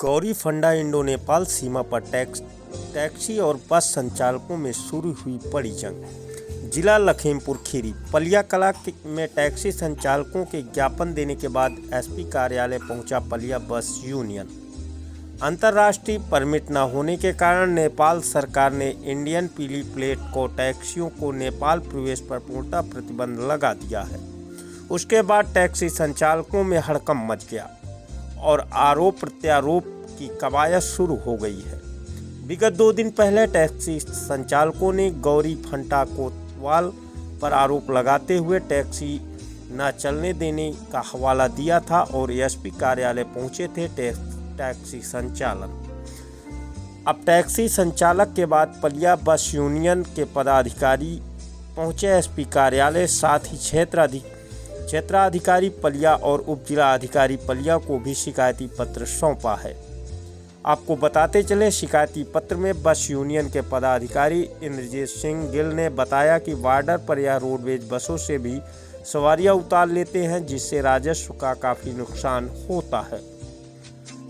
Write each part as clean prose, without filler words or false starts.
गौरीफंडा Indo Nepal सीमा पर taxi और बस संचालकों में शुरू हुई बड़ी जंग। जिला लखीमपुर खीरी पलिया कला में टैक्सी संचालकों के ज्ञापन देने के बाद एसपी कार्यालय पहुंचा पलिया बस यूनियन। अंतर्राष्ट्रीय परमिट न होने के कारण नेपाल सरकार ने इंडियन पीली प्लेट को टैक्सियों को नेपाल प्रवेश पर पूर्णतः प्रतिबंध लगा दिया है। उसके बाद टैक्सी संचालकों में हड़कंप मच गया और आरोप प्रत्यारोप की कवायद शुरू हो गई है। विगत 2 दिन पहले टैक्सी संचालकों ने गौरीफंटा कोतवाल पर आरोप लगाते हुए टैक्सी न चलने देने का हवाला दिया था और एसपी कार्यालय पहुंचे थे टैक्सी संचालक। अब टैक्सी संचालक के बाद पलिया बस यूनियन के पदाधिकारी पहुंचे एसपी कार्यालय, साथ ही क्षेत्राधिकारी पलिया और उप जिला अधिकारी पलिया को भी शिकायती पत्र सौंपा है। आपको बताते चले, शिकायती पत्र में बस यूनियन के पदाधिकारी इंद्रजीत सिंह गिल ने बताया कि बॉर्डर पर यह रोडवेज बसों से भी सवारियां उतार लेते हैं, जिससे राजस्व का काफ़ी नुकसान होता है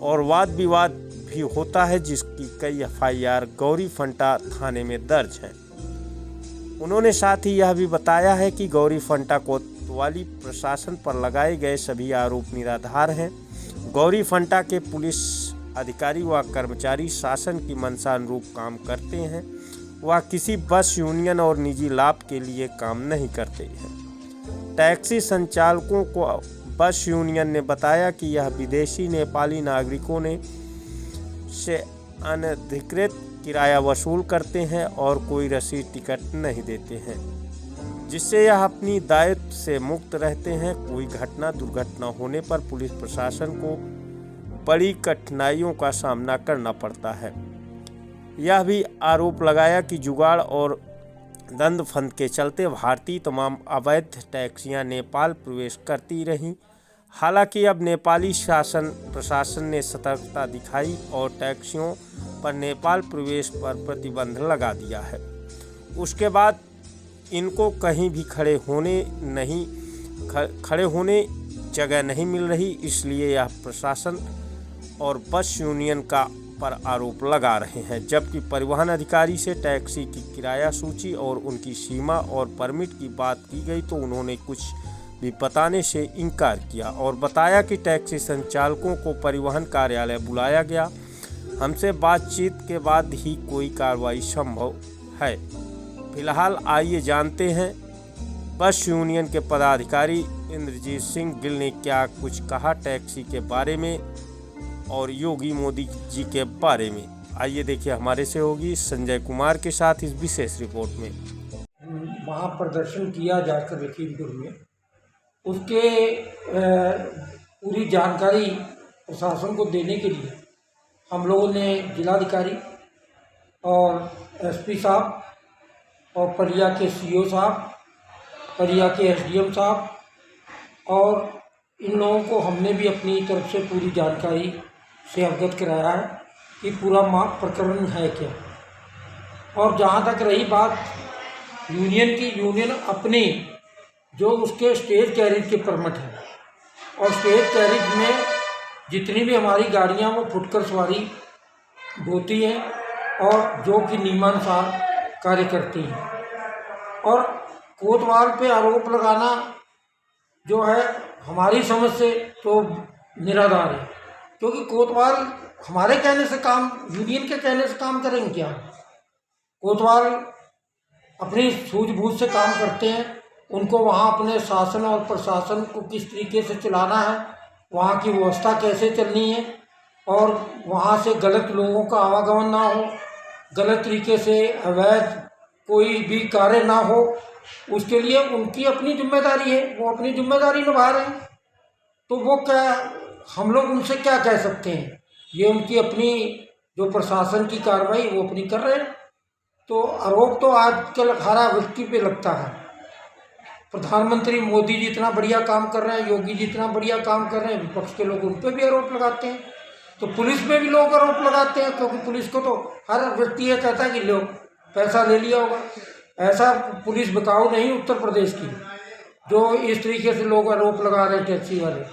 और वाद विवाद भी होता है, जिसकी कई एफआईआर गौरीफंटा थाने में दर्ज है। उन्होंने साथ ही यह भी बताया है कि गौरीफंटा कोतवाली प्रशासन पर लगाए गए सभी आरोप निराधार हैं। गौरीफंटा के पुलिस अधिकारी व कर्मचारी शासन की मंशा अनुरूप काम करते हैं। वह किसी बस यूनियन और निजी लाभ के लिए काम नहीं करते हैं। टैक्सी संचालकों को बस यूनियन ने बताया कि यह विदेशी नेपाली नागरिकों से अनधिकृत किराया वसूल करते हैं और कोई रसीद टिकट नहीं देते हैं, जिससे यह अपनी दायित्व से मुक्त रहते हैं। कोई घटना दुर्घटना होने पर पुलिस प्रशासन को बड़ी कठिनाइयों का सामना करना पड़ता है। यह भी आरोप लगाया कि जुगाड़ और दंड फंद के चलते भारतीय तमाम अवैध टैक्सियां नेपाल प्रवेश करती रहीं। हालांकि अब नेपाली शासन प्रशासन ने सतर्कता दिखाई और टैक्सियों पर नेपाल प्रवेश पर प्रतिबंध लगा दिया है। उसके बाद इनको कहीं भी खड़े होने जगह नहीं मिल रही, इसलिए यह प्रशासन और बस यूनियन का पर आरोप लगा रहे हैं। जबकि परिवहन अधिकारी से टैक्सी की किराया सूची और उनकी सीमा और परमिट की बात की गई तो उन्होंने कुछ भी बताने से इनकार किया और बताया कि टैक्सी संचालकों को परिवहन कार्यालय बुलाया गया। हमसे बातचीत के बाद ही कोई कार्रवाई संभव है। फिलहाल आइए जानते हैं बस यूनियन के पदाधिकारी इंद्रजीत सिंह गिल ने क्या कुछ कहा टैक्सी के बारे में और योगी मोदी जी के बारे में। आइए देखिए हमारे सहयोगी संजय कुमार के साथ इस विशेष रिपोर्ट में। वहाँ प्रदर्शन किया जाकर लखीमपुर में, उसके पूरी जानकारी प्रशासन को देने के लिए हम लोगों ने जिलाधिकारी और एसपी साहब और पलिया के सीओ साहब, पलिया के एसडीएम साहब और इन लोगों को हमने भी अपनी तरफ से पूरी जानकारी से अवगत कराया है कि पूरा प्रकरण है क्या। और जहाँ तक रही बात यूनियन की, यूनियन अपनी जो उसके स्टेज कैरिज के परमिट है और स्टेज कैरिज में जितनी भी हमारी गाड़ियाँ वो फुटकर सवारी ढोती हैं और जो कि नियमानुसार कार्य करती हैं। और कोतवाल पे आरोप लगाना जो है हमारी समझ से तो निराधार है, क्योंकि कोतवाल हमारे कहने से काम, यूनियन के कहने से काम करेंगे क्या। कोतवाल अपनी सूझबूझ से काम करते हैं। उनको वहाँ अपने शासन और प्रशासन को किस तरीके से चलाना है, वहाँ की व्यवस्था कैसे चलनी है और वहाँ से गलत लोगों का आवागमन ना हो, गलत तरीके से अवैध कोई भी कार्य ना हो, उसके लिए उनकी अपनी जिम्मेदारी है। वो अपनी जिम्मेदारी निभा रहे हैं, तो वो क्या, हम लोग उनसे क्या कह सकते हैं। ये उनकी अपनी जो प्रशासन की कार्रवाई वो अपनी कर रहे हैं। तो आरोप तो आजकल हर व्यक्ति पे लगता है। प्रधानमंत्री मोदी जी इतना बढ़िया काम कर रहे हैं, योगी जी इतना बढ़िया काम कर रहे हैं, विपक्ष के लोग उन पर भी आरोप लगाते हैं। तो पुलिस पे भी लोग आरोप लगाते हैं, क्योंकि पुलिस को तो हर व्यक्ति ये कहता है कि लोग पैसा ले लिया होगा। ऐसा पुलिस बिकाऊ नहीं उत्तर प्रदेश की, जो इस तरीके से लोग आरोप लगा रहे हैं टैक्सी वाले।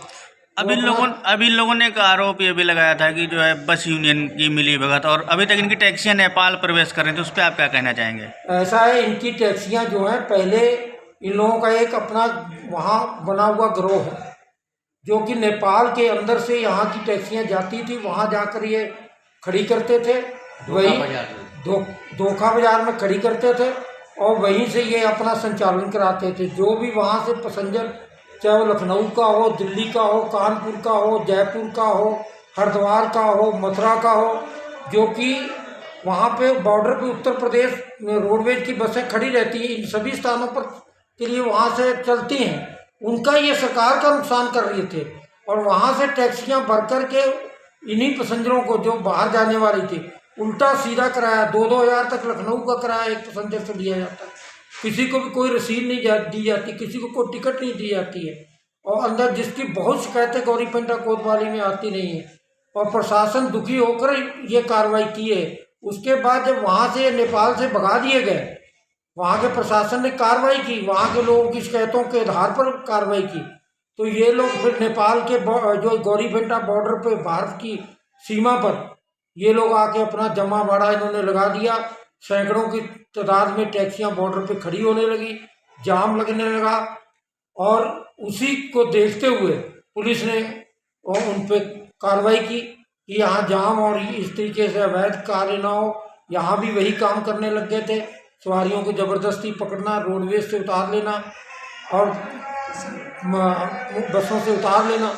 अब इन लोगों ने एक आरोप ये भी लगाया था कि जो है बस यूनियन की मिली भगत, और अभी तक इनकी टैक्सियां नेपाल प्रवेश कर रही थी, उस पर आप क्या कहना चाहेंगे? ऐसा है, इनकी टैक्सियां जो हैं, पहले इन लोगों का एक अपना वहाँ बना हुआ गिरोह है जो कि नेपाल के अंदर से यहाँ की टैक्सियां जाती थी, वहाँ जाकर ये खड़ी करते थे, वही धोखा बाजार में खड़ी करते थे और वहीं से ये अपना संचालन कराते थे। जो भी वहाँ से पैसेंजर, चाहे वो लखनऊ का हो, दिल्ली का हो, कानपुर का हो, जयपुर का हो, हरिद्वार का हो, मथुरा का हो, जो कि वहाँ पे बॉर्डर पे उत्तर प्रदेश में रोडवेज की बसें खड़ी रहती हैं, इन सभी स्थानों पर के लिए वहाँ से चलती हैं, उनका ये सरकार का नुकसान कर रहे थे और वहाँ से टैक्सियाँ भर कर के इन्हीं पैसेंजरों को जो बाहर जाने वाली थी उल्टा सीधा कराया। 2-2 हज़ार तक लखनऊ का किराया एक पैसेंजर से लिया जाता है, किसी को भी कोई रसीद नहीं दी जाती, किसी को कोई टिकट नहीं दी जाती है और अंदर जिसकी बहुत शिकायतें गौरीपेंटा कोतवाली में आती नहीं है और प्रशासन दुखी होकर ये कार्रवाई की है। उसके बाद जब वहाँ से नेपाल से भगा दिए गए, वहाँ के प्रशासन ने कार्रवाई की, वहाँ के लोगों की शिकायतों के आधार पर कार्रवाई की, तो ये लोग फिर नेपाल के जो गौरीपेंटा बॉर्डर पे भारत की सीमा पर ये लोग आके अपना जमा भाड़ा इन्होंने लगा दिया। सैकड़ों की तादाद में टैक्सियां बॉर्डर पे खड़ी होने लगी, जाम लगने लगा और उसी को देखते हुए पुलिस ने उन पे कार्रवाई की कि यहाँ जाम और इस तरीके से अवैध कार्य ना हो। यहाँ भी वही काम करने लग गए थे, सवारियों को ज़बरदस्ती पकड़ना, रोडवेज से उतार लेना और बसों से उतार लेना,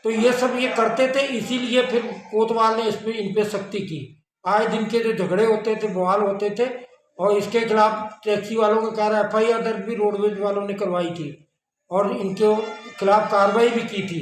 तो ये सब ये करते थे। इसीलिए फिर कोतवाल ने इन पे सख्ती की। आए दिन के जो झगड़े होते थे, बवाल होते थे और इसके खिलाफ टैक्सी वालों के कारण FIR दर्ज भी रोडवेज वालों ने करवाई थी और इनके खिलाफ कार्रवाई भी की थी।